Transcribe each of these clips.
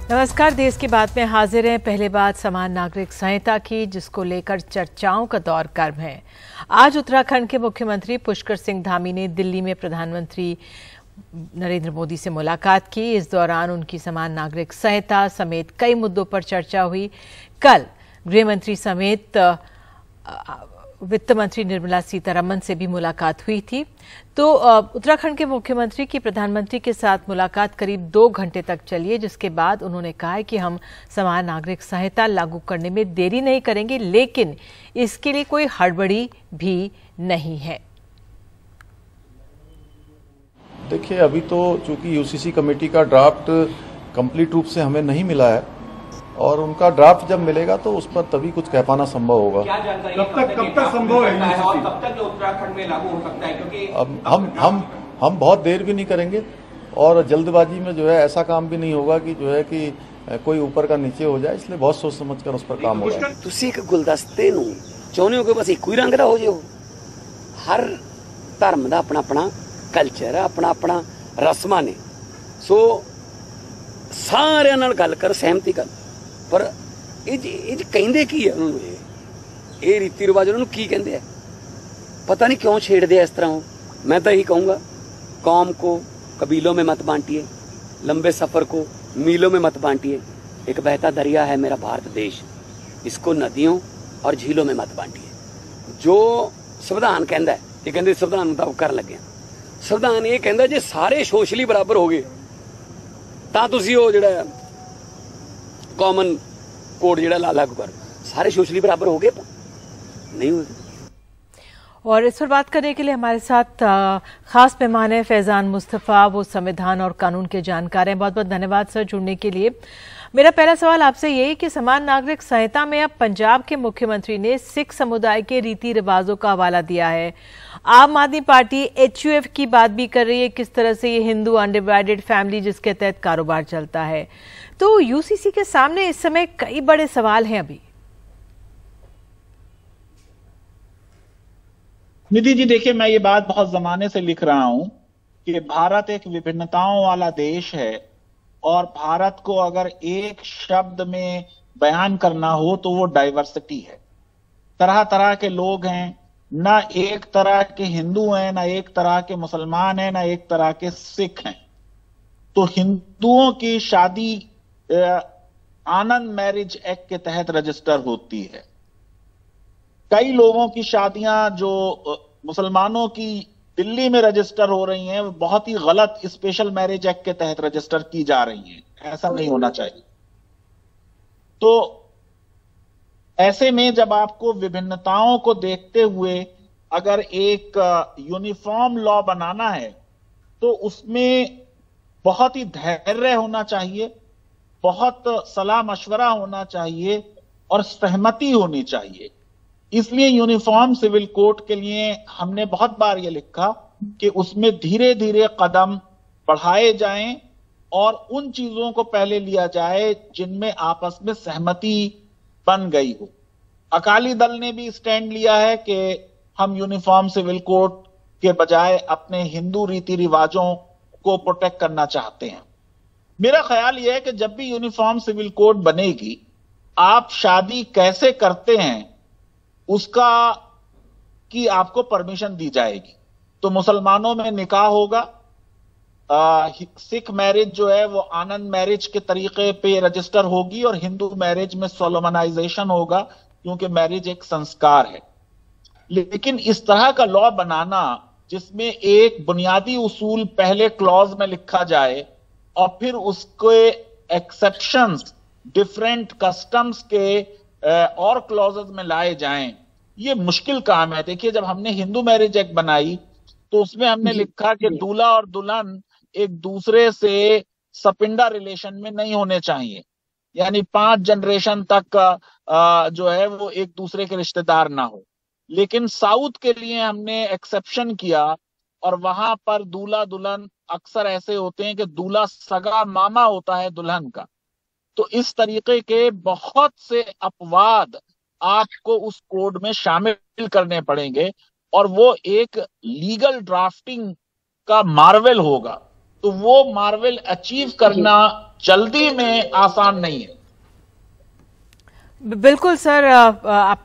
नमस्कार। देश की बात में हाजिर हैं। पहले बात समान नागरिक संहिता की, जिसको लेकर चर्चाओं का दौर गर्म है। आज उत्तराखंड के मुख्यमंत्री पुष्कर सिंह धामी ने दिल्ली में प्रधानमंत्री नरेंद्र मोदी से मुलाकात की। इस दौरान उनकी समान नागरिक संहिता समेत कई मुद्दों पर चर्चा हुई। कल गृह मंत्री समेत वित्त मंत्री निर्मला सीतारमण से भी मुलाकात हुई थी। तो उत्तराखंड के मुख्यमंत्री की प्रधानमंत्री के साथ मुलाकात करीब 2 घंटे तक चली है, जिसके बाद उन्होंने कहा है कि हम समान नागरिक संहिता लागू करने में देरी नहीं करेंगे, लेकिन इसके लिए कोई हड़बड़ी भी नहीं है। देखिए, अभी तो चूंकि यूसीसी कमेटी का ड्राफ्ट कंप्लीट रूप से हमें नहीं मिला है और उनका ड्राफ्ट जब मिलेगा तो उस पर तभी कुछ कह पाना संभव होगा। क्या जानकारी कब तक संभव है और कब तक उत्तराखंड में लागू हो सकता है? क्योंकि अब हम बहुत देर भी नहीं करेंगे और जल्दबाजी में जो है ऐसा काम भी नहीं होगा कि जो है कि कोई ऊपर का नीचे हो जाए, इसलिए बहुत सोच समझ कर उस पर काम होगा। ਤੁਸੀਂ ਇੱਕ ਗੁਲਦਸਤੇ ਨੂੰ ਚਾਹੁੰਦੇ ਹੋ ਕਿ ਬਸ ਇੱਕੋ ਹੀ ਰੰਗ ਦਾ ਹੋ ਜਾਓ। ਹਰ ਧਰਮ ਦਾ ਆਪਣਾ ਆਪਣਾ ਕਲਚਰ ਹੈ, ਆਪਣਾ ਆਪਣਾ ਰਸਮਾਂ ਨੇ। ਸੋ ਸਾਰਿਆਂ ਨਾਲ ਗੱਲ ਕਰ, ਸਹਿਮਤੀ ਕਰ, पर ਇਹ ਕਹਿੰਦੇ ਕੀ ਹੈ ਉਹਨਾਂ ਨੂੰ? ਇਹ ਰੀਤੀ ਰਿਵਾਜ ਉਹਨਾਂ ਨੂੰ ਕੀ ਕਹਿੰਦੇ ਆ? पता नहीं क्यों छेड़ते इस तरह हो। मैं तो यही कहूँगा, कौम को कबीलों में मत बांटिए, लंबे सफ़र को मीलों में मत बांटिए। एक बहता दरिया है मेरा भारत देश, इसको नदियों और झीलों में मत बांटिए। जो संविधान कहता है, ये कहते संविधान मुताबिक कर लगे। संविधान ये कहता जे सारे सोशली बराबर हो गए तो तुसी वो जिहड़ा कॉमन कोड जिहड़ा लागू कर, सारे सोशली बराबर हो गए? नहीं हुए। और इस पर बात करने के लिए हमारे साथ खास मेहमान है फैजान मुस्तफ़ा। वो संविधान और कानून के जानकार हैं। बहुत बहुत धन्यवाद सर जुड़ने के लिए। मेरा पहला सवाल आपसे यही कि समान नागरिक संहिता में अब पंजाब के मुख्यमंत्री ने सिख समुदाय के रीति रिवाजों का हवाला दिया है। आम आदमी पार्टी HUF की बात भी कर रही है, किस तरह से ये हिंदू अनडिवाइडेड फैमिली जिसके तहत कारोबार चलता है। तो UCC के सामने इस समय कई बड़े सवाल हैं। अभी निधि जी, देखिए, मैं ये बात बहुत जमाने से लिख रहा हूं कि भारत एक विभिन्नताओं वाला देश है और भारत को अगर एक शब्द में बयान करना हो तो वो डाइवर्सिटी है। तरह तरह के लोग हैं, ना एक तरह के हिंदू हैं, ना एक तरह के मुसलमान हैं, ना एक तरह के सिख हैं। तो हिंदुओं की शादी आनंद मैरिज एक्ट के तहत रजिस्टर होती है। कई लोगों की शादियां जो मुसलमानों की दिल्ली में रजिस्टर हो रही हैं, वो बहुत ही गलत स्पेशल मैरिज एक्ट के तहत रजिस्टर की जा रही हैं। ऐसा नहीं होना चाहिए। तो ऐसे में जब आपको विभिन्नताओं को देखते हुए अगर एक यूनिफॉर्म लॉ बनाना है तो उसमें बहुत ही धैर्य होना चाहिए, बहुत सलाह मशवरा होना चाहिए और सहमति होनी चाहिए। इसलिए यूनिफॉर्म सिविल कोड के लिए हमने बहुत बार ये लिखा कि उसमें धीरे धीरे कदम बढ़ाए जाएं और उन चीजों को पहले लिया जाए जिनमें आपस में सहमति बन गई हो। अकाली दल ने भी स्टैंड लिया है कि हम यूनिफॉर्म सिविल कोड के बजाय अपने हिंदू रीति रिवाजों को प्रोटेक्ट करना चाहते हैं। मेरा ख्याल यह है कि जब भी यूनिफॉर्म सिविल कोड बनेगी, आप शादी कैसे करते हैं उसका की आपको परमिशन दी जाएगी। तो मुसलमानों में निकाह होगा, सिख मैरिज जो है वो आनंद मैरिज के तरीके पे रजिस्टर होगी और हिंदू मैरिज में सोलोमनाइजेशन होगा, क्योंकि मैरिज एक संस्कार है। लेकिन इस तरह का लॉ बनाना जिसमें एक बुनियादी उसूल पहले क्लॉज में लिखा जाए और फिर उसके एक्सेप्शंस डिफरेंट कस्टम्स के और क्लॉजेस में लाए जाएं, ये मुश्किल काम है। देखिए, जब हमने हिंदू मैरिज एक्ट बनाई तो उसमें हमने लिखा कि दूल्हा और दुल्हन एक दूसरे से सपिंडा रिलेशन में नहीं होने चाहिए, यानी 5 जनरेशन तक जो है वो एक दूसरे के रिश्तेदार ना हो। लेकिन साउथ के लिए हमने एक्सेप्शन किया और वहां पर दूल्हा दुल्हन अक्सर ऐसे होते हैं कि दूल्हा सगा मामा होता है दुल्हन का। तो इस तरीके के बहुत से अपवाद आपको उस कोड में शामिल करने पड़ेंगे और वो एक लीगल ड्राफ्टिंग का मार्वेल होगा। तो वो मार्वेल अचीव करना जल्दी में आसान नहीं है। बिल्कुल सर,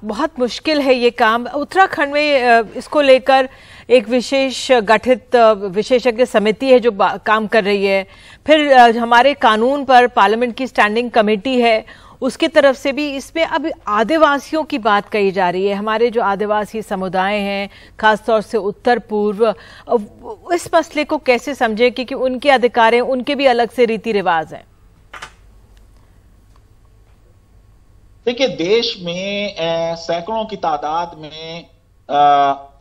बहुत मुश्किल है ये काम। उत्तराखंड में इसको लेकर एक विशेष गठित विशेषज्ञ समिति है जो काम कर रही है। फिर हमारे कानून पर पार्लियामेंट की स्टैंडिंग कमेटी है, उसकी तरफ से भी इसमें अब आदिवासियों की बात कही जा रही है। हमारे जो आदिवासी समुदाय हैं, खासतौर से उत्तर पूर्व, इस मसले को कैसे समझे, क्योंकि उनके अधिकार हैं, उनके भी अलग से रीति रिवाज हैं। देखिए, देश में सैकड़ों की तादाद में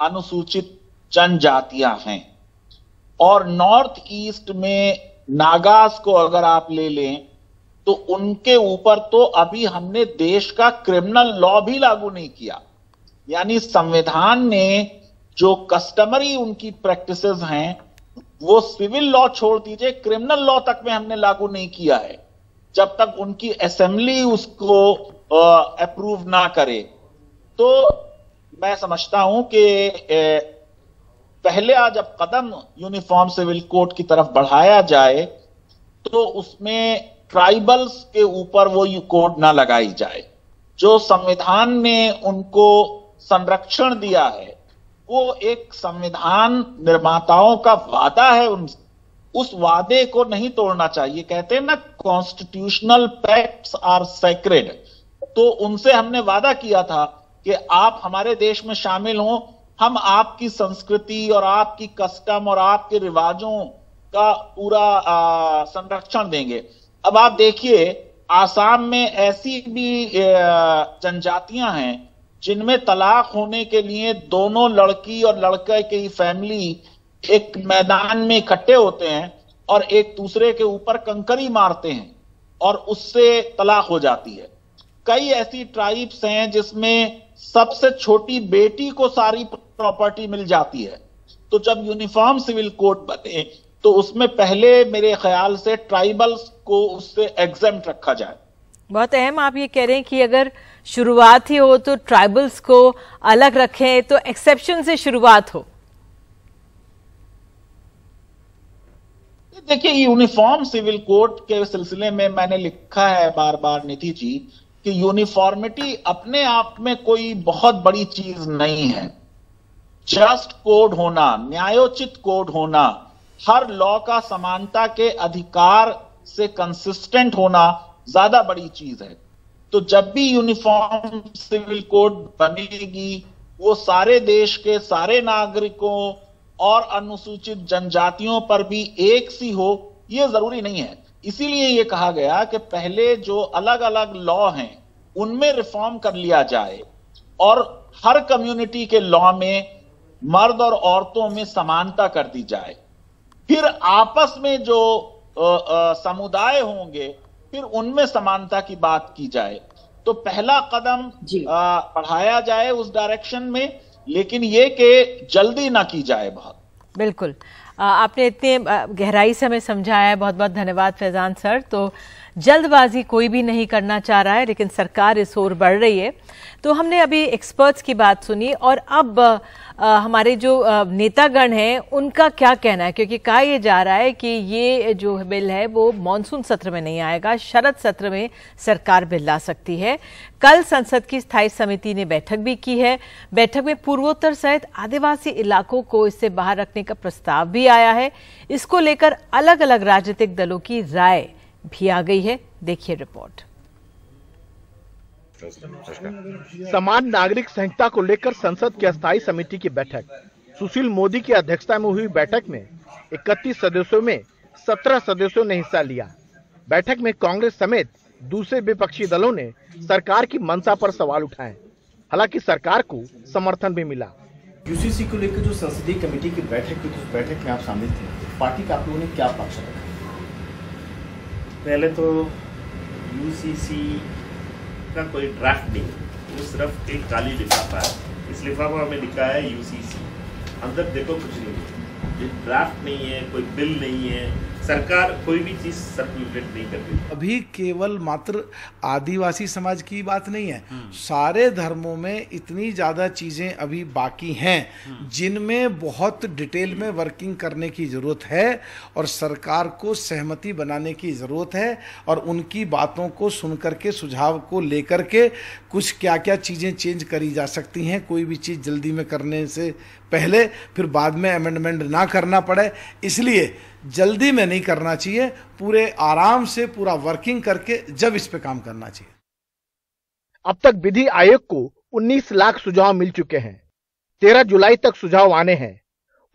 अनुसूचित जनजातियां हैं और नॉर्थ ईस्ट में नागास को अगर आप ले लें तो उनके ऊपर तो अभी हमने देश का क्रिमिनल लॉ भी लागू नहीं किया। यानी संविधान ने जो कस्टमरी उनकी प्रैक्टिसेस हैं वो सिविल लॉ छोड़ दीजिए, क्रिमिनल लॉ तक में हमने लागू नहीं किया है जब तक उनकी असेंबली उसको अप्रूव ना करे। तो मैं समझता हूं कि पहले जब कदम यूनिफॉर्म सिविल कोड की तरफ बढ़ाया जाए तो उसमें ट्राइबल्स के ऊपर वो कोड ना लगाई जाए। जो संविधान ने उनको संरक्षण दिया है वो एक संविधान निर्माताओं का वादा है, उस वादे को नहीं तोड़ना चाहिए। कहते हैं ना, कॉन्स्टिट्यूशनल पैक्ट्स आर सेक्रेड। तो उनसे हमने वादा किया था कि आप हमारे देश में शामिल हों, हम आपकी संस्कृति और आपकी कस्टम और आपके रिवाजों का पूरा संरक्षण देंगे। अब आप देखिए, आसाम में ऐसी भी जनजातियां हैं जिनमें तलाक होने के लिए दोनों लड़की और लड़के की फैमिली एक मैदान में इकट्ठे होते हैं और एक दूसरे के ऊपर कंकरी मारते हैं और उससे तलाक हो जाती है। कई ऐसी ट्राइब्स हैं जिसमें सबसे छोटी बेटी को सारी प्रॉपर्टी मिल जाती है। तो जब यूनिफॉर्म सिविल कोड बने तो उसमें पहले मेरे ख्याल से ट्राइबल्स को उससे एग्जेम्प्ट रखा जाए। बहुत अहम आप ये कह रहे हैं कि अगर शुरुआत ही हो तो ट्राइबल्स को अलग रखें, तो एक्सेप्शन से शुरुआत हो। देखिए, यूनिफॉर्म सिविल कोड के सिलसिले में मैंने लिखा है बार बार निधि जी कि यूनिफॉर्मिटी अपने आप में कोई बहुत बड़ी चीज नहीं है। जस्ट कोड होना, न्यायोचित कोड होना, हर लॉ का समानता के अधिकार से कंसिस्टेंट होना ज्यादा बड़ी चीज है। तो जब भी यूनिफॉर्म सिविल कोड बनेगी वो सारे देश के सारे नागरिकों और अनुसूचित जनजातियों पर भी एक सी हो, ये जरूरी नहीं है। इसीलिए ये कहा गया कि पहले जो अलग अलग लॉ हैं उनमें रिफॉर्म कर लिया जाए और हर कम्युनिटी के लॉ में मर्द और औरतों में समानता कर दी जाए। फिर आपस में जो समुदाय होंगे फिर उनमें समानता की बात की जाए। तो पहला कदम बढ़ाया जाए उस डायरेक्शन में, लेकिन ये कि जल्दी ना की जाए बहुत। बिल्कुल, आपने इतने गहराई से हमें समझाया है, बहुत बहुत धन्यवाद फैजान सर। तो जल्दबाजी कोई भी नहीं करना चाह रहा है, लेकिन सरकार इस ओर बढ़ रही है। तो हमने अभी एक्सपर्ट्स की बात सुनी और अब हमारे जो नेतागण हैं उनका क्या कहना है, क्योंकि कहा यह जा रहा है कि ये जो बिल है वो मॉनसून सत्र में नहीं आएगा, शरद सत्र में सरकार बिल ला सकती है। कल संसद की स्थायी समिति ने बैठक भी की है। बैठक में पूर्वोत्तर सहित आदिवासी इलाकों को इससे बाहर रखने का प्रस्ताव भी आया है। इसको लेकर अलग अलग राजनीतिक दलों की राय भी आ गई है। देखिए रिपोर्ट। समान नागरिक संहिता को लेकर संसद की अस्थायी समिति की बैठक, सुशील मोदी की अध्यक्षता में हुई बैठक में 31 सदस्यों में 17 सदस्यों ने हिस्सा लिया। बैठक में कांग्रेस समेत दूसरे विपक्षी दलों ने सरकार की मंशा पर सवाल उठाए। हालांकि सरकार को समर्थन भी मिला। यूसीसी को लेकर जो संसदीय कमेटी की बैठक हुई, उस बैठक में आप शामिल थे, पार्टी का आप लोगों ने क्या पक्ष रखा? पहले तो यूसीसी का कोई ड्राफ्ट नहीं, वो सिर्फ एक काली लिफाफा है। इस लिफाफा में लिखा है यूसीसी, अंदर देखो कुछ नहीं है। ये ड्राफ्ट नहीं है, कोई बिल नहीं है, सरकार कोई भी चीज सर्कुलेट नहीं कर रही। अभी केवल मात्र आदिवासी समाज की बात नहीं है, सारे धर्मों में इतनी ज़्यादा चीज़ें अभी बाकी हैं जिनमें बहुत डिटेल में वर्किंग करने की ज़रूरत है और सरकार को सहमति बनाने की ज़रूरत है और उनकी बातों को सुन करके सुझाव को लेकर के कुछ क्या क्या चीज़ें चेंज करी जा सकती हैं। कोई भी चीज़ जल्दी में करने से पहले फिर बाद में अमेंडमेंट ना करना पड़े, इसलिए जल्दी में नहीं करना चाहिए, पूरे आराम से पूरा वर्किंग करके जब इस पे काम करना चाहिए। अब तक विधि आयोग को 19 लाख सुझाव मिल चुके हैं। 13 जुलाई तक सुझाव आने हैं।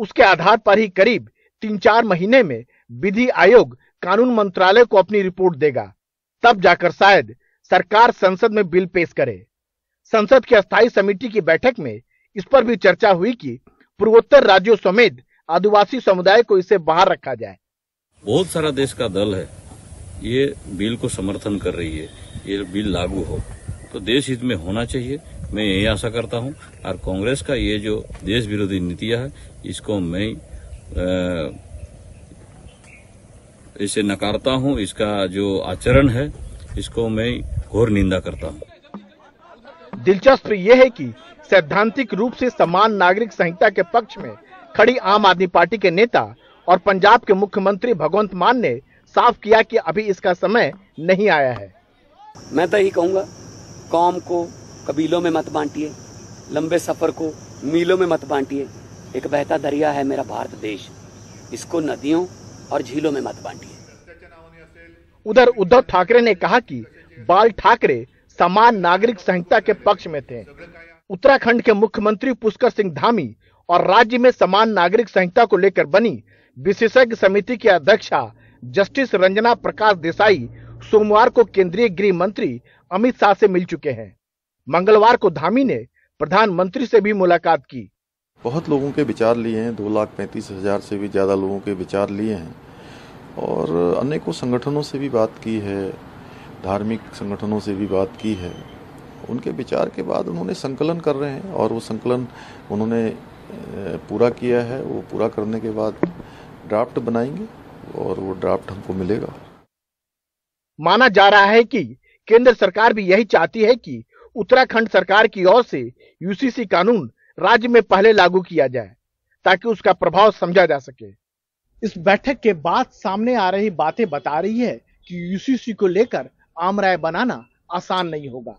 उसके आधार पर ही करीब 3-4 महीने में विधि आयोग कानून मंत्रालय को अपनी रिपोर्ट देगा। तब जाकर शायद सरकार संसद में बिल पेश करे। संसद की अस्थायी समिति की बैठक में इस पर भी चर्चा हुई कि पूर्वोत्तर राज्यों समेत आदिवासी समुदाय को इससे बाहर रखा जाए। बहुत सारा देश का दल है, ये बिल को समर्थन कर रही है, ये बिल लागू हो तो देश हित में होना चाहिए। मैं यही आशा करता हूं और कांग्रेस का ये जो देश विरोधी नीतियां है इसको मैं इसे नकारता हूं। इसका जो आचरण है इसको मैं घोर निंदा करता हूं। दिलचस्प यह है कि सैद्धांतिक रूप से समान नागरिक संहिता के पक्ष में खड़ी आम आदमी पार्टी के नेता और पंजाब के मुख्यमंत्री भगवंत मान ने साफ किया कि अभी इसका समय नहीं आया है। मैं तो यही कहूंगा, कौम को कबीलों में मत बांटिए, लंबे सफर को मीलों में मत बांटिए। एक बहता दरिया है मेरा भारत देश, इसको नदियों और झीलों में मत बांटिए। उधर उद्धव ठाकरे ने कहा कि बाल ठाकरे समान नागरिक संहिता के पक्ष में थे। उत्तराखंड के मुख्यमंत्री पुष्कर सिंह धामी और राज्य में समान नागरिक संहिता को लेकर बनी विशेषज्ञ समिति की अध्यक्षा जस्टिस रंजना प्रकाश देसाई सोमवार को केंद्रीय गृह मंत्री अमित शाह से मिल चुके हैं। मंगलवार को धामी ने प्रधानमंत्री से भी मुलाकात की। बहुत लोगों के विचार लिए हैं, 2,35,000 से भी ज़्यादा लोगों के विचार लिए हैं और अनेकों संगठनों से भी बात की है, धार्मिक संगठनों से भी बात की है। उनके विचार के बाद उन्होंने संकलन कर रहे हैं और वो संकलन उन्होंने पूरा किया है। वो पूरा करने के बाद ड्राफ्ट बनाएंगे और वो ड्राफ्ट हमको मिलेगा। माना जा रहा है कि केंद्र सरकार भी यही चाहती है कि उत्तराखंड सरकार की ओर से यूसीसी कानून राज्य में पहले लागू किया जाए ताकि उसका प्रभाव समझा जा सके। इस बैठक के बाद सामने आ रही बातें बता रही है कि यूसीसी को लेकर आम राय बनाना आसान नहीं होगा।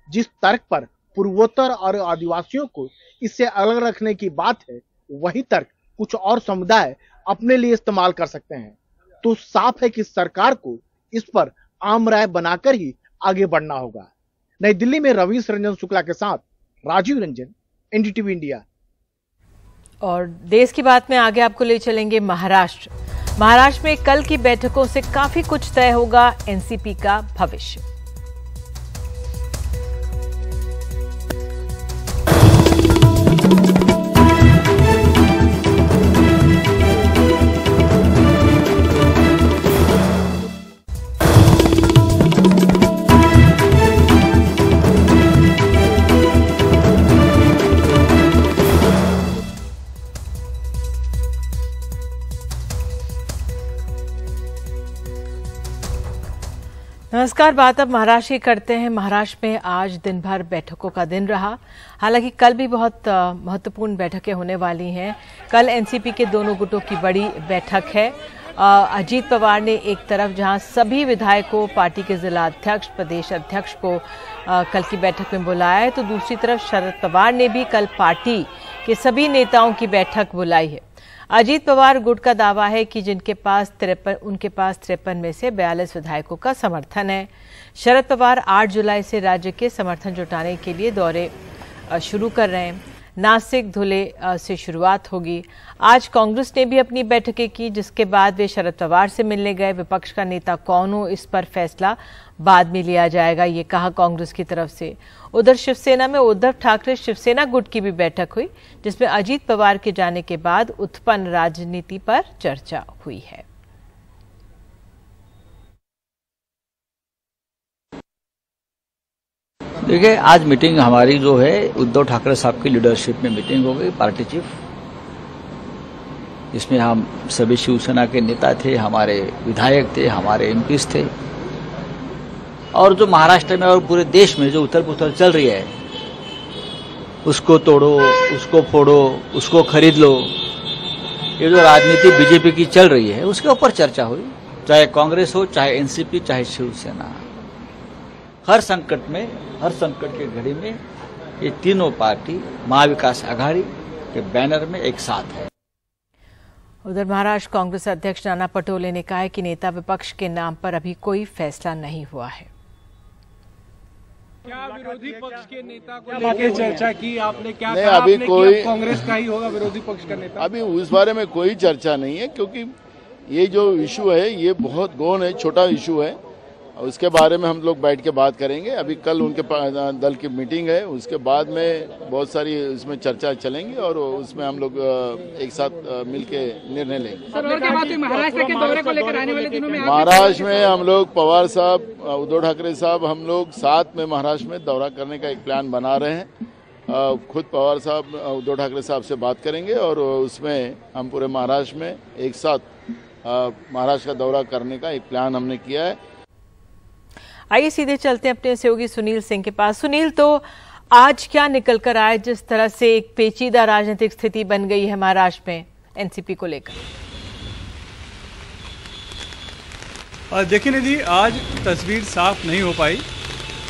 जिस तर्क पर पूर्वोत्तर और आदिवासियों को इससे अलग रखने की बात है, वही तर्क कुछ और समुदाय अपने लिए इस्तेमाल कर सकते हैं। तो साफ है कि सरकार को इस पर आम राय बनाकर ही आगे बढ़ना होगा। नई दिल्ली में रवीश रंजन शुक्ला के साथ राजीव रंजन, एनडीटीवी इंडिया। और देश की बात में आगे आपको ले चलेंगे महाराष्ट्र। महाराष्ट्र में कल की बैठकों से काफी कुछ तय होगा एनसीपी का भविष्य। नमस्कार, बात अब महाराष्ट्र की करते हैं। महाराष्ट्र में आज दिन भर बैठकों का दिन रहा। हालांकि कल भी बहुत महत्वपूर्ण बैठकें होने वाली हैं। कल एनसीपी के दोनों गुटों की बड़ी बैठक है। अजीत पवार ने एक तरफ जहां सभी विधायकों, पार्टी के जिला अध्यक्ष, प्रदेश अध्यक्ष को कल की बैठक में बुलाया है, तो दूसरी तरफ शरद पवार ने भी कल पार्टी के सभी नेताओं की बैठक बुलाई है। अजीत पवार गुट का दावा है कि उनके पास 53 में से 42 विधायकों का समर्थन है। शरद पवार 8 जुलाई से राज्य के समर्थन जुटाने के लिए दौरे शुरू कर रहे हैं। नासिक, धुले से शुरुआत होगी। आज कांग्रेस ने भी अपनी बैठकें की, जिसके बाद वे शरद पवार से मिलने गए। विपक्ष का नेता कौन हो, इस पर फैसला बाद में लिया जाएगा, ये कहा कांग्रेस की तरफ से। उधर शिवसेना में उद्धव ठाकरे शिवसेना गुट की भी बैठक हुई, जिसमें अजीत पवार के जाने के बाद उत्पन्न राजनीति पर चर्चा हुई है। देखिए, आज मीटिंग हमारी जो है उद्धव ठाकरे साहब की लीडरशिप में मीटिंग हो गई, पार्टी चीफ। इसमें हम सभी शिवसेना के नेता थे, हमारे विधायक थे, हमारे एमपीज थे। और जो महाराष्ट्र में और पूरे देश में जो उथल पुथल चल रही है, उसको तोड़ो, उसको फोड़ो, उसको खरीद लो, ये जो राजनीति बीजेपी की चल रही है उसके ऊपर चर्चा हुई। चाहे कांग्रेस हो, चाहे एनसीपी, चाहे शिवसेना, हर संकट की घड़ी में ये तीनों पार्टी महाविकास आघाड़ी के बैनर में एक साथ है। उधर महाराष्ट्र कांग्रेस अध्यक्ष नाना पटोले ने कहा है कि नेता विपक्ष के नाम पर अभी कोई फैसला नहीं हुआ है। क्या विरोधी पक्ष के नेता को लेकर चर्चा की आपने? क्या नहीं, कहा अभी आपने कोई कि कांग्रेस का ही होगा विरोधी पक्ष का नेता? अभी उस बारे में कोई चर्चा नहीं है, क्योंकि ये जो इशू है ये बहुत गौण है, छोटा इशू है। उसके बारे में हम लोग बैठ के बात करेंगे। अभी कल उनके दल की मीटिंग है, उसके बाद में बहुत सारी इसमें चर्चा चलेंगी और उसमें हम लोग एक साथ मिलके निर्णय लेंगे। सर, और क्या बात है महाराष्ट्र के दौरे को लेकर आने वाले दिनों में? महाराष्ट्र में हम लोग पवार साहब, उद्धव ठाकरे साहब, हम लोग साथ में महाराष्ट्र में दौरा करने का एक प्लान बना रहे हैं। खुद पवार साहब उद्धव ठाकरे साहब से बात करेंगे और उसमें हम पूरे महाराष्ट्र में एक साथ महाराष्ट्र का दौरा करने का एक प्लान हमने किया है। आइए सीधे चलते हैं अपने सहयोगी सुनील सिंह के पास। सुनील, तो आज क्या निकल कर आया जिस तरह से एक पेचीदा राजनीतिक स्थिति बन गई है महाराष्ट्र में एनसीपी को लेकर? देखिए निधि, आज तस्वीर साफ नहीं हो पाई।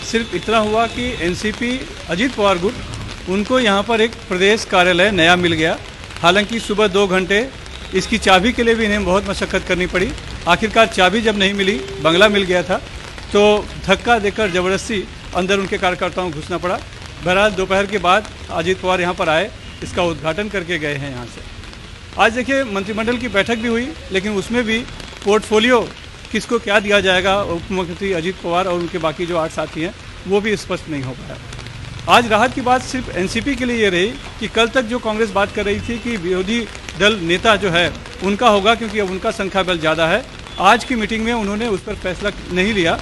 सिर्फ इतना हुआ कि एनसीपी अजीत पवार गुट, उनको यहाँ पर एक प्रदेश कार्यालय नया मिल गया। हालांकि सुबह 2 घंटे इसकी चाबी के लिए भी इन्हें बहुत मशक्कत करनी पड़ी। आखिरकार चाबी जब नहीं मिली, बंगला मिल गया था, तो धक्का देकर जबरदस्ती अंदर उनके कार्यकर्ताओं को घुसना पड़ा। बहरहाल दोपहर के बाद अजीत पवार यहाँ पर आए, इसका उद्घाटन करके गए हैं यहाँ से। आज देखिए मंत्रिमंडल की बैठक भी हुई, लेकिन उसमें भी पोर्टफोलियो किसको क्या दिया जाएगा, उप मुख्यमंत्री अजीत पवार और उनके बाकी जो 8 साथी हैं, वो भी स्पष्ट नहीं हो पाया। आज राहत की बात सिर्फ एनसीपी के लिए ये रही कि कल तक जो कांग्रेस बात कर रही थी कि विरोधी दल नेता जो है उनका होगा, क्योंकि अब उनका संख्या बल ज़्यादा है। आज की मीटिंग में उन्होंने उस पर फैसला नहीं लिया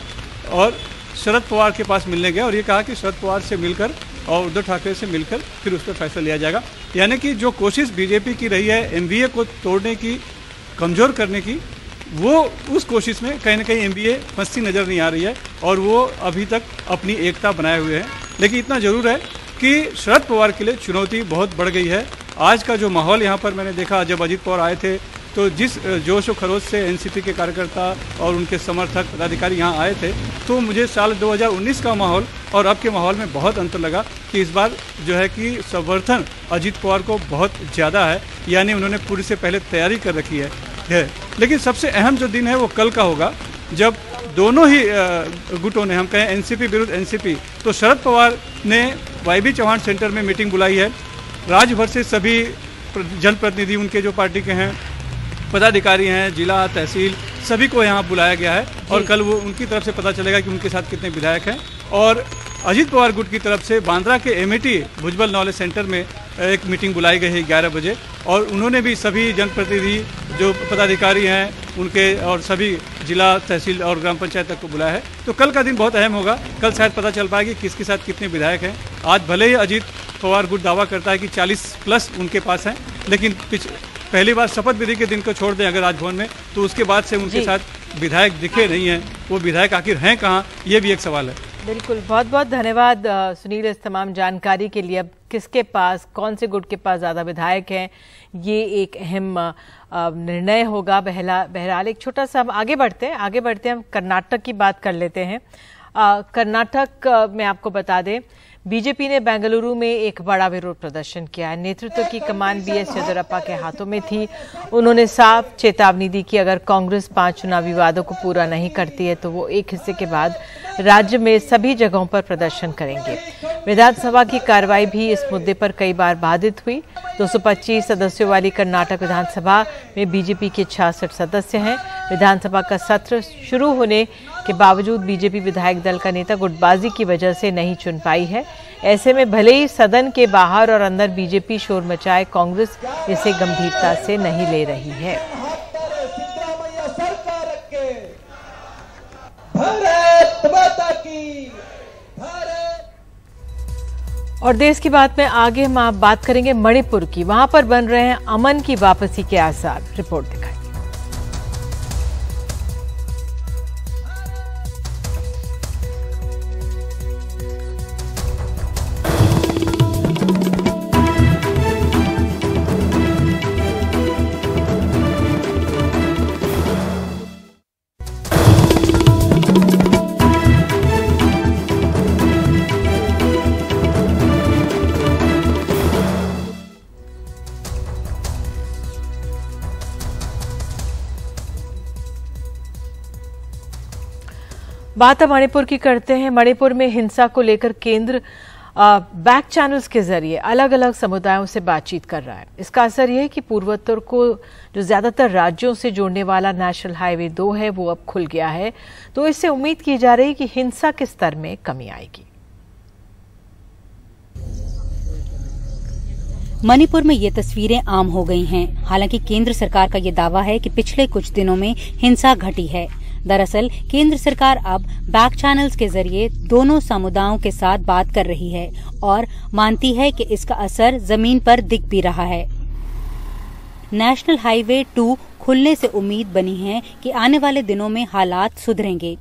और शरद पवार के पास मिलने गए और ये कहा कि शरद पवार से मिलकर और उद्धव ठाकरे से मिलकर फिर उस पर फैसला लिया जाएगा। यानी कि जो कोशिश बीजेपी की रही है एनडीए को तोड़ने की, कमज़ोर करने की, वो उस कोशिश में कहीं ना कहीं एनडीए फंसती नज़र नहीं आ रही है और वो अभी तक अपनी एकता बनाए हुए हैं। लेकिन इतना ज़रूर है कि शरद पवार के लिए चुनौती बहुत बढ़ गई है। आज का जो माहौल यहाँ पर मैंने देखा, जब अजीत पवार आए थे तो जिस जोश और खरोश से एनसीपी के कार्यकर्ता और उनके समर्थक पदाधिकारी यहाँ आए थे, तो मुझे साल 2019 का माहौल और अब के माहौल में बहुत अंतर लगा कि इस बार जो है कि समर्थन अजीत पवार को बहुत ज़्यादा है, यानी उन्होंने पूरी से पहले तैयारी कर रखी है। लेकिन सबसे अहम जो दिन है वो कल का होगा, जब दोनों ही गुटों ने, हम कहें एनसीपी विरुद्ध एनसीपी, तो शरद पवार ने वाईबी चौहान सेंटर में मीटिंग बुलाई है। राज्य भर से सभी जनप्रतिनिधि, उनके जो पार्टी के हैं, पदाधिकारी हैं, जिला तहसील, सभी को यहाँ बुलाया गया है और कल वो उनकी तरफ से पता चलेगा कि उनके साथ कितने विधायक हैं। और अजीत पवार गुट की तरफ से बांद्रा के एमएटी भुजबल नॉलेज सेंटर में एक मीटिंग बुलाई गई है 11 बजे और उन्होंने भी सभी जनप्रतिनिधि जो पदाधिकारी हैं उनके और सभी जिला तहसील और ग्राम पंचायत तक को बुलाया है। तो कल का दिन बहुत अहम होगा। कल शायद पता चल पाएगी किसके साथ कितने विधायक हैं। आज भले ही अजीत पवार गुट दावा करता है कि 40+ उनके पास हैं, लेकिन पहली बार शपथ विधि के दिन को छोड़ दें अगर राजभवन में, तो उसके बाद से उनके साथ विधायक दिखे नहीं हैं। वो विधायक आखिर हैं कहाँ, ये भी एक सवाल है। बिल्कुल, बहुत बहुत धन्यवाद सुनील इस तमाम जानकारी के लिए। अब किसके पास, कौन से गुट के पास ज़्यादा विधायक हैं, ये एक अहम निर्णय होगा। बहरहाल एक छोटा सा हम आगे बढ़ते हैं, हम कर्नाटक की बात कर लेते हैं। कर्नाटक में आपको बता दें, बीजेपी ने बेंगलुरु में एक बड़ा विरोध प्रदर्शन किया है। नेतृत्व की कमान बीएस येदियुरप्पा के हाथों में थी। उन्होंने साफ चेतावनी दी कि अगर कांग्रेस 5 चुनावी वादों को पूरा नहीं करती है तो वो एक हिस्से के बाद राज्य में सभी जगहों पर प्रदर्शन करेंगे। विधानसभा की कार्रवाई भी इस मुद्दे पर कई बार बाधित हुई। 225 सदस्यों वाली कर्नाटक विधानसभा में बीजेपी के 66 सदस्य हैं। विधानसभा का सत्र शुरू होने के बावजूद बीजेपी विधायक दल का नेता गुटबाजी की वजह से नहीं चुन पाई है। ऐसे में भले ही सदन के बाहर और अंदर बीजेपी शोर मचाए, कांग्रेस इसे गंभीरता से नहीं ले रही है। और देश की बात में आगे हम बात करेंगे मणिपुर की। वहां पर बन रहे हैं अमन की वापसी के आसार। रिपोर्ट दिखाई। बात अब मणिपुर की करते हैं। मणिपुर में हिंसा को लेकर केंद्र बैक चैनल्स के जरिए अलग अलग समुदायों से बातचीत कर रहा है। इसका असर यह है कि पूर्वोत्तर को जो ज्यादातर राज्यों से जोड़ने वाला नेशनल हाईवे 2 है वो अब खुल गया है, तो इससे उम्मीद की जा रही है कि हिंसा के स्तर में कमी आएगी। मणिपुर में ये तस्वीरें आम हो गई हैं। हालांकि केंद्र सरकार का ये दावा है कि पिछले कुछ दिनों में हिंसा घटी है। दरअसल केंद्र सरकार अब बैक चैनल्स के जरिए दोनों समुदायों के साथ बात कर रही है और मानती है कि इसका असर जमीन पर दिख भी रहा है। नेशनल हाईवे 2 खुलने से उम्मीद बनी है कि आने वाले दिनों में हालात सुधरेंगे।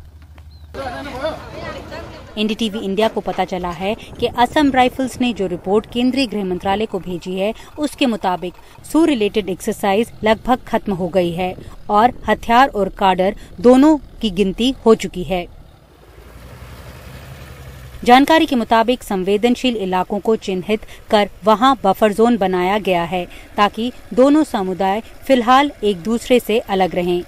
एनडीटीवी इंडिया को पता चला है कि असम राइफल्स ने जो रिपोर्ट केंद्रीय गृह मंत्रालय को भेजी है उसके मुताबिक सू रिलेटेड एक्सरसाइज लगभग खत्म हो गई है और हथियार और काडर दोनों की गिनती हो चुकी है। जानकारी के मुताबिक संवेदनशील इलाकों को चिन्हित कर वहां बफर जोन बनाया गया है ताकि दोनों समुदाय फिलहाल एक दूसरे से अलग रहें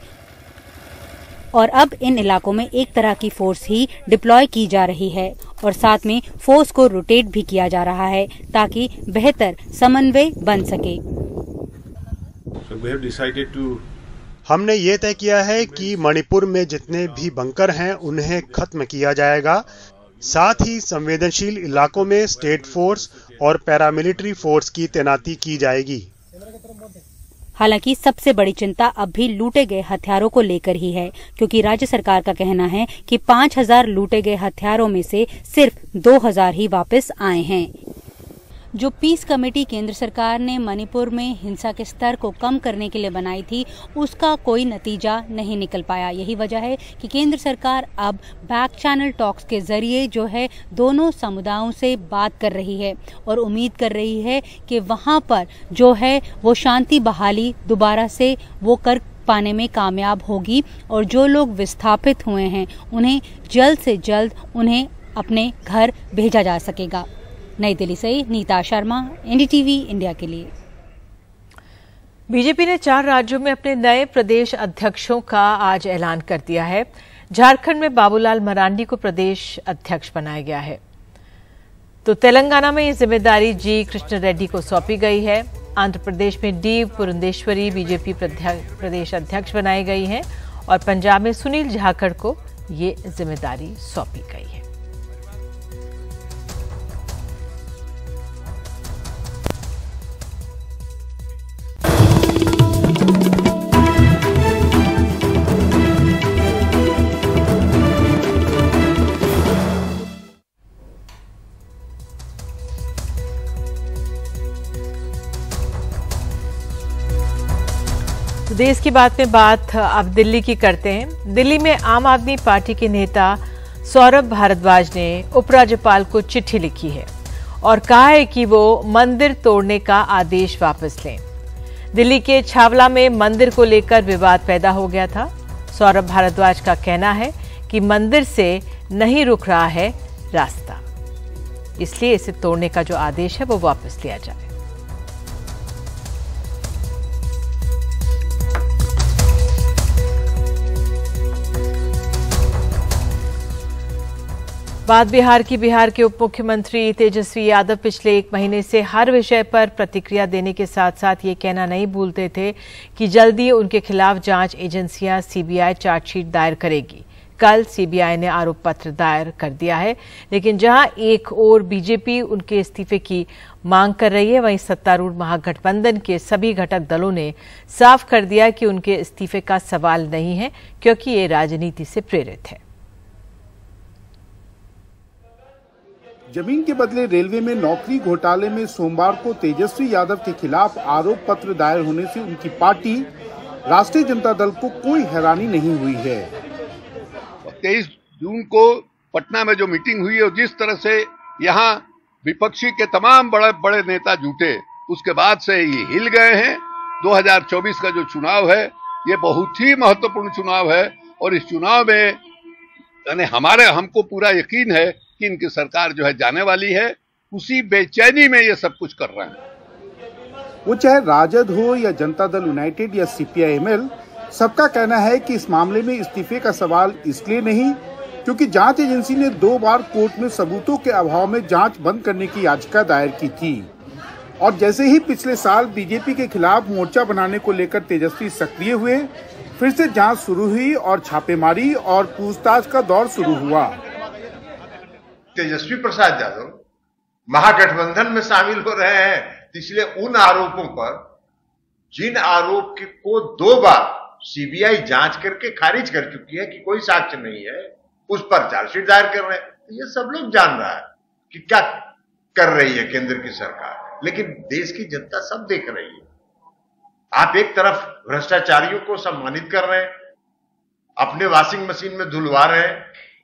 और अब इन इलाकों में एक तरह की फोर्स ही डिप्लॉय की जा रही है और साथ में फोर्स को रोटेट भी किया जा रहा है ताकि बेहतर समन्वय बन सके। हमने ये तय किया है कि मणिपुर में जितने भी बंकर हैं उन्हें खत्म किया जाएगा। साथ ही संवेदनशील इलाकों में स्टेट फोर्स और पैरामिलिट्री फोर्स की तैनाती की जाएगी। हालांकि सबसे बड़ी चिंता अब भी लूटे गए हथियारों को लेकर ही है, क्योंकि राज्य सरकार का कहना है कि 5000 लूटे गए हथियारों में से सिर्फ 2000 ही वापस आए हैं। जो पीस कमेटी केंद्र सरकार ने मणिपुर में हिंसा के स्तर को कम करने के लिए बनाई थी उसका कोई नतीजा नहीं निकल पाया। यही वजह है कि केंद्र सरकार अब बैक चैनल टॉक्स के जरिए जो है दोनों समुदायों से बात कर रही है और उम्मीद कर रही है कि वहां पर जो है वो शांति बहाली दोबारा से वो कर पाने में कामयाब होगी और जो लोग विस्थापित हुए हैं उन्हें जल्द से जल्द उन्हें अपने घर भेजा जा सकेगा। नई दिल्ली से नीता शर्मा, एनडीटीवी इंडिया के लिए। बीजेपी ने 4 राज्यों में अपने नए प्रदेश अध्यक्षों का आज ऐलान कर दिया है। झारखंड में बाबूलाल मरांडी को प्रदेश अध्यक्ष बनाया गया है, तो तेलंगाना में ये जिम्मेदारी जी कृष्ण रेड्डी को सौंपी गई है। आंध्र प्रदेश में डी पुरंदेश्वरी बीजेपी प्रदेश अध्यक्ष बनाई गई हैं और पंजाब में सुनील जाखड़ को ये जिम्मेदारी सौंपी गई है। देश की बात में बात अब दिल्ली की करते हैं। दिल्ली में आम आदमी पार्टी के नेता सौरभ भारद्वाज ने उपराज्यपाल को चिट्ठी लिखी है और कहा है कि वो मंदिर तोड़ने का आदेश वापस लें। दिल्ली के छावला में मंदिर को लेकर विवाद पैदा हो गया था। सौरभ भारद्वाज का कहना है कि मंदिर से नहीं रुक रहा है रास्ता, इसलिए इसे तोड़ने का जो आदेश है वो वापस लिया जाए। बात बिहार की। बिहार के उप मुख्यमंत्री तेजस्वी यादव पिछले 1 महीने से हर विषय पर प्रतिक्रिया देने के साथ साथ ये कहना नहीं भूलते थे कि जल्दी उनके खिलाफ जांच एजेंसियां सीबीआई चार्जशीट दायर करेगी। कल सीबीआई ने आरोप पत्र दायर कर दिया है, लेकिन जहां एक ओर बीजेपी उनके इस्तीफे की मांग कर रही है, वहीं सत्तारूढ़ महागठबंधन के सभी घटक दलों ने साफ कर दिया कि उनके इस्तीफे का सवाल नहीं है, क्योंकि ये राजनीति से प्रेरित है। जमीन के बदले रेलवे में नौकरी घोटाले में सोमवार को तेजस्वी यादव के खिलाफ आरोप पत्र दायर होने से उनकी पार्टी राष्ट्रीय जनता दल को कोई हैरानी नहीं हुई है। 23 जून को पटना में जो मीटिंग हुई और जिस तरह से यहाँ विपक्षी के तमाम बड़े बड़े नेता जुटे, उसके बाद से ये हिल गए हैं। 2024 का जो चुनाव है ये बहुत ही महत्वपूर्ण चुनाव है और इस चुनाव में यानी हमको पूरा यकीन है कि इनकी सरकार जो है जाने वाली है। उसी बेचैनी में ये सब कुछ कर रहे हैं। वो चाहे राजद हो या जनता दल यूनाइटेड या CPI-ML, सबका कहना है कि इस मामले में इस्तीफे का सवाल इसलिए नहीं क्योंकि जांच एजेंसी ने 2 बार कोर्ट में सबूतों के अभाव में जांच बंद करने की याचिका दायर की थी। और जैसे ही पिछले साल बीजेपी के खिलाफ मोर्चा बनाने को लेकर तेजस्वी सक्रिय हुए, फिर से जांच शुरू हुई और छापेमारी और पूछताछ का दौर शुरू हुआ। तेजस्वी प्रसाद यादव महागठबंधन में शामिल हो रहे हैं, इसलिए उन आरोपों पर जिन आरोप को 2 बार CBI जांच करके खारिज कर चुकी है कि कोई साक्ष्य नहीं है, उस पर चार्जशीट दायर कर रहे हैं। ये सब लोग जान रहा है कि क्या कर रही है केंद्र की सरकार, लेकिन देश की जनता सब देख रही है। आप एक तरफ भ्रष्टाचारियों को सम्मानित कर रहे हैं, अपने वॉशिंग मशीन में धुलवा रहे हैं,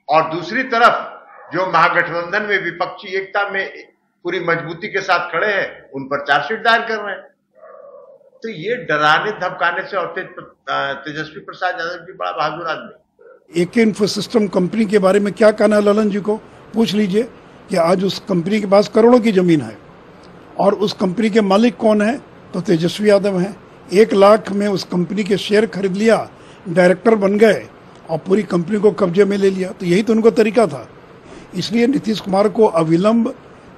और दूसरी तरफ जो महागठबंधन में विपक्षी एकता में पूरी मजबूती के साथ खड़े हैं, उन पर चार्जशीट दायर कर रहे हैं। तो ये डराने धमकाने से, और तेजस्वी प्रसाद यादव जी बड़ा बहादुर आदमी। AK इंफोसिस्टम कंपनी के बारे में क्या कहना है ललन जी को पूछ लीजिए कि आज उस कंपनी के पास करोड़ों की जमीन है और उस कंपनी के मालिक कौन है, तो तेजस्वी यादव हैं। 1 लाख में उस कंपनी के शेयर खरीद लिया, डायरेक्टर बन गए और पूरी कंपनी को कब्जे में ले लिया। तो यही तो उनका तरीका था। इसलिए नीतीश कुमार को अविलंब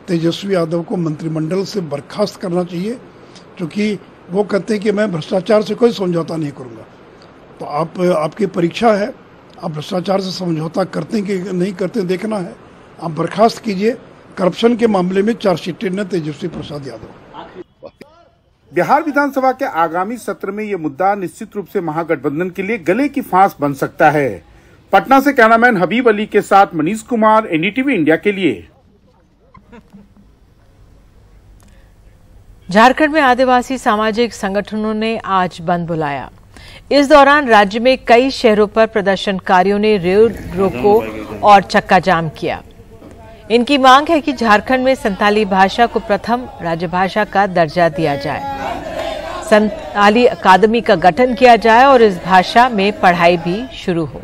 तेजस्वी यादव को मंत्रिमंडल से बर्खास्त करना चाहिए, क्योंकि वो कहते हैं कि मैं भ्रष्टाचार से कोई समझौता नहीं करूंगा। तो आपकी परीक्षा है, आप भ्रष्टाचार से समझौता करते हैं कि नहीं करते देखना है। आप बर्खास्त कीजिए। करप्शन के मामले में चार्जशीट न तेजस्वी प्रसाद यादव। बिहार विधानसभा के आगामी सत्र में ये मुद्दा निश्चित रूप से महागठबंधन के लिए गले की फांस बन सकता है। पटना से कैमरामैन हबीब अली के साथ मनीष कुमार, NDTV इंडिया के लिए। झारखंड में आदिवासी सामाजिक संगठनों ने आज बंद बुलाया। इस दौरान राज्य में कई शहरों पर प्रदर्शनकारियों ने रेल रोको और चक्का जाम किया। इनकी मांग है कि झारखंड में संताली भाषा को प्रथम राजभाषा का दर्जा दिया जाए, संताली अकादमी का गठन किया जाए और इस भाषा में पढ़ाई भी शुरू हो।